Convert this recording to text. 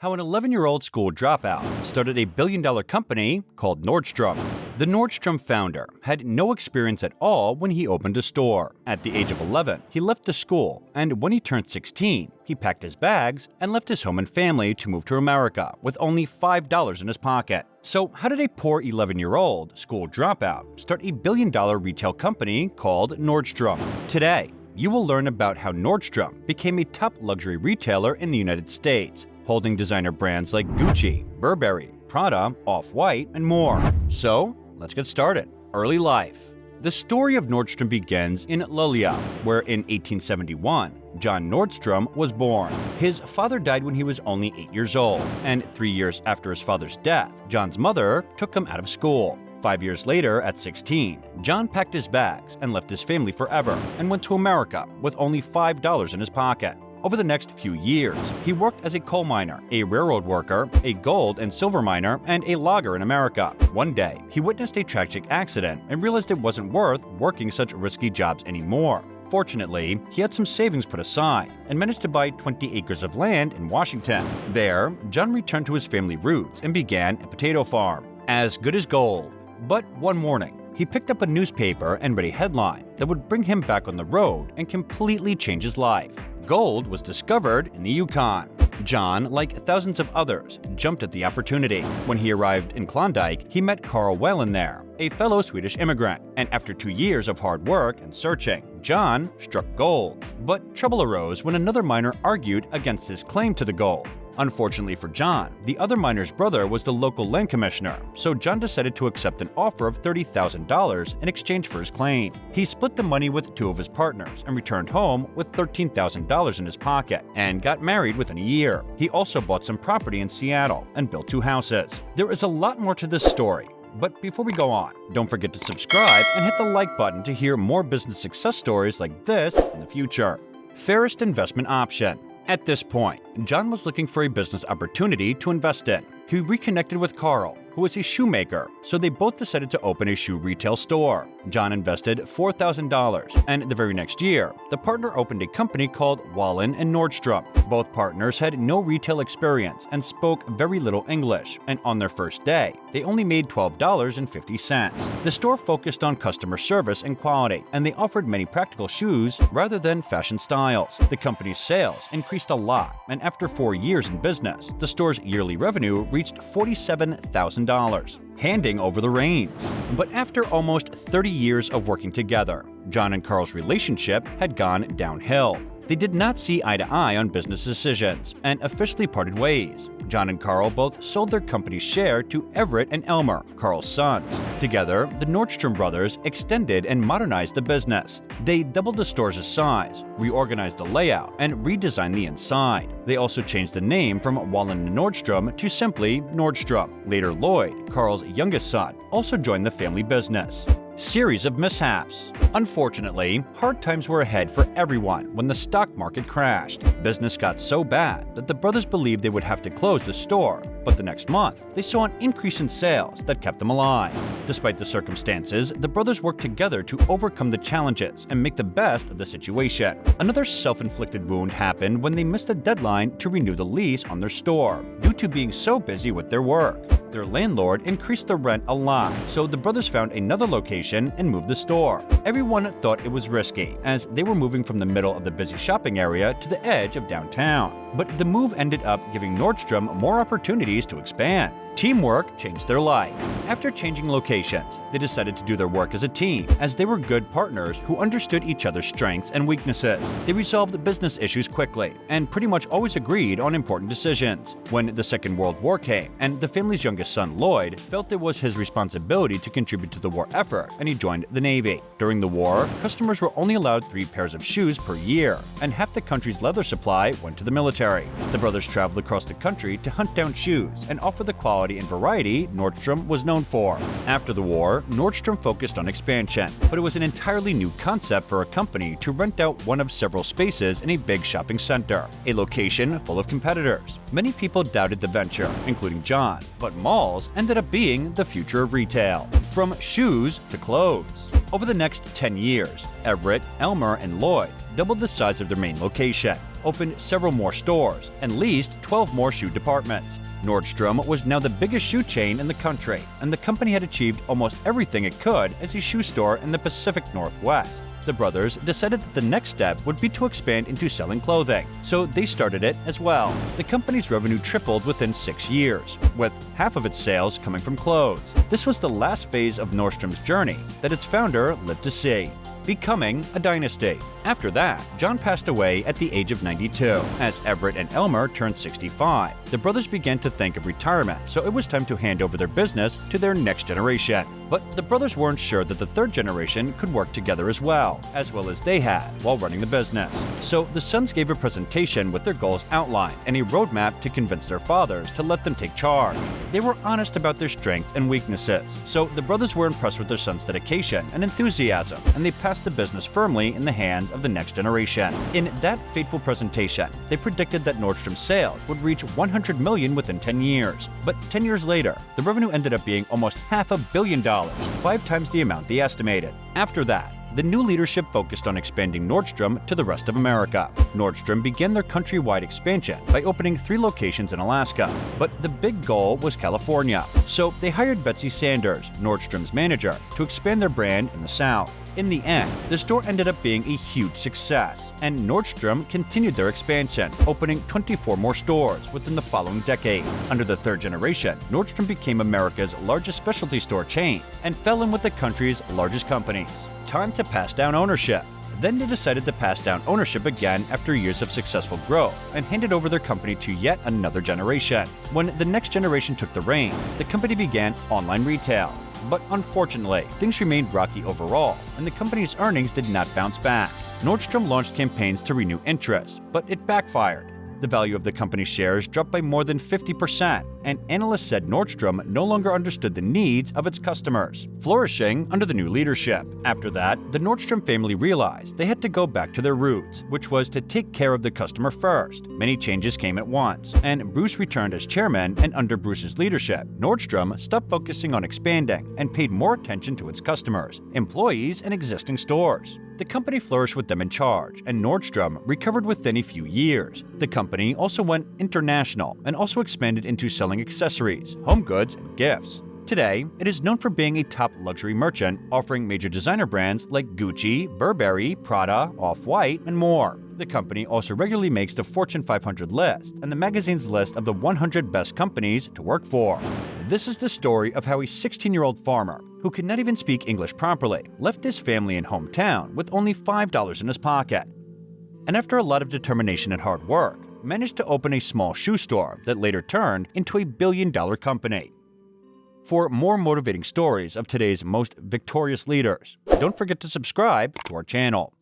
How an 11-year-old school dropout started a billion-dollar company called Nordstrom. The Nordstrom founder had no experience at all when he opened a store. At the age of 11, he left the school, and when he turned 16, he packed his bags and left his home and family to move to America with only $5 in his pocket. So how did a poor 11-year-old school dropout start a billion-dollar retail company called Nordstrom? Today, you will learn about how Nordstrom became a top luxury retailer in the United States, holding designer brands like Gucci, Burberry, Prada, Off-White, and more. So, let's get started. Early life. The story of Nordstrom begins in Lilja, where in 1871, John Nordstrom was born. His father died when he was only 8 years old, and 3 years after his father's death, John's mother took him out of school. 5 years later, at 16, John packed his bags and left his family forever and went to America with only $5 in his pocket. Over the next few years, he worked as a coal miner, a railroad worker, a gold and silver miner, and a logger in America. One day, he witnessed a tragic accident and realized it wasn't worth working such risky jobs anymore. Fortunately, he had some savings put aside and managed to buy 20 acres of land in Washington. There, John returned to his family roots and began a potato farm. As good as gold. But one morning, he picked up a newspaper and read a headline that would bring him back on the road and completely change his life. Gold was discovered in the Yukon. John, like thousands of others, jumped at the opportunity. When he arrived in Klondike, he met Wallin there, a fellow Swedish immigrant, and after 2 years of hard work and searching, John struck gold. But trouble arose when another miner argued against his claim to the gold. Unfortunately for John, the other miner's brother was the local land commissioner, so John decided to accept an offer of $30,000 in exchange for his claim. He split the money with 2 of his partners and returned home with $13,000 in his pocket and got married within a year. He also bought some property in Seattle and built 2 houses. There is a lot more to this story, but before we go on, don't forget to subscribe and hit the like button to hear more business success stories like this in the future. Fairest investment option. At this point, John was looking for a business opportunity to invest in. He reconnected with Carl, who was a shoemaker, so they both decided to open a shoe retail store. John invested $4,000, and the very next year, the partner opened a company called Wallin and Nordstrom. Both partners had no retail experience and spoke very little English, and on their first day, they only made $12.50. The store focused on customer service and quality, and they offered many practical shoes rather than fashion styles. The company's sales increased a lot, and after 4 years in business, the store's yearly revenue reached $47,000. Handing over the reins. But after almost 30 years of working together, John and Carl's relationship had gone downhill. They did not see eye to eye on business decisions and officially parted ways. John and Carl both sold their company's share to Everett and Elmer, Carl's sons. Together, the Nordstrom brothers extended and modernized the business. They doubled the store's size, reorganized the layout, and redesigned the inside. They also changed the name from Wallin and Nordstrom to simply Nordstrom. Later, Lloyd, Carl's youngest son, also joined the family business. Series of mishaps. Unfortunately, hard times were ahead for everyone when the stock market crashed. Business got so bad that the brothers believed they would have to close the store, but the next month, they saw an increase in sales that kept them alive. Despite the circumstances, the brothers worked together to overcome the challenges and make the best of the situation. Another self-inflicted wound happened when they missed the deadline to renew the lease on their store due to being so busy with their work. Their landlord increased the rent a lot, so the brothers found another location and moved the store. Everyone thought it was risky, as they were moving from the middle of the busy shopping area to the edge of downtown. But the move ended up giving Nordstrom more opportunities to expand. Teamwork changed their life. After changing locations, they decided to do their work as a team, as they were good partners who understood each other's strengths and weaknesses. They resolved business issues quickly and pretty much always agreed on important decisions. When the Second World War came, and the family's youngest son, Lloyd, felt it was his responsibility to contribute to the war effort, and he joined the Navy. During the war, customers were only allowed 3 pairs of shoes per year, and half the country's leather supply went to the military. The brothers traveled across the country to hunt down shoes and offer the quality and variety Nordstrom was known for. After the war, Nordstrom focused on expansion, but it was an entirely new concept for a company to rent out one of several spaces in a big shopping center, a location full of competitors. Many people doubted the venture, including John, but malls ended up being the future of retail. From shoes to clothes. Over the next 10 years, Everett, Elmer, and Lloyd doubled the size of their main location. opened several more stores, and leased 12 more shoe departments. Nordstrom was now the biggest shoe chain in the country, and the company had achieved almost everything it could as a shoe store in the Pacific Northwest. The brothers decided that the next step would be to expand into selling clothing, so they started it as well. The company's revenue tripled within 6 years, with half of its sales coming from clothes. This was the last phase of Nordstrom's journey that its founder lived to see, becoming a dynasty. After that, John passed away at the age of 92. As Everett and Elmer turned 65, the brothers began to think of retirement, so it was time to hand over their business to their next generation. But the brothers weren't sure that the third generation could work together as well as they had while running the business. So the sons gave a presentation with their goals outlined and a roadmap to convince their fathers to let them take charge. They were honest about their strengths and weaknesses, so the brothers were impressed with their son's dedication and enthusiasm, and they passed the business firmly in the hands of the next generation. In that fateful presentation, they predicted that Nordstrom's sales would reach 100 million within 10 years. But 10 years later, the revenue ended up being almost $500 million, 5 times the amount they estimated. After that, the new leadership focused on expanding Nordstrom to the rest of America. Nordstrom began their countrywide expansion by opening 3 locations in Alaska, but the big goal was California. So they hired Betsy Sanders, Nordstrom's manager, to expand their brand in the South. In the end, the store ended up being a huge success, and Nordstrom continued their expansion, opening 24 more stores within the following decade. Under the third generation, Nordstrom became America's largest specialty store chain and fell in with the country's largest companies. Time to pass down ownership. Then they decided to pass down ownership again after years of successful growth and handed over their company to yet another generation. When the next generation took the reins, the company began online retail. But unfortunately, things remained rocky overall, and the company's earnings did not bounce back. Nordstrom launched campaigns to renew interest, but it backfired. The value of the company's shares dropped by more than 50%, and analysts said Nordstrom no longer understood the needs of its customers, flourishing under the new leadership. After that, the Nordstrom family realized they had to go back to their roots, which was to take care of the customer first. Many changes came at once, and Bruce returned as chairman, and under Bruce's leadership, Nordstrom stopped focusing on expanding and paid more attention to its customers, employees, and existing stores. The company flourished with them in charge, and Nordstrom recovered within a few years. The company also went international and also expanded into selling accessories, home goods, and gifts. Today, it is known for being a top luxury merchant, offering major designer brands like Gucci, Burberry, Prada, Off-White, and more. The company also regularly makes the Fortune 500 list and the magazine's list of the 100 best companies to work for. This is the story of how a 16-year-old farmer, who could not even speak English properly, left his family and hometown with only $5 in his pocket. And after a lot of determination and hard work, managed to open a small shoe store that later turned into a billion-dollar company. For more motivating stories of today's most victorious leaders, don't forget to subscribe to our channel.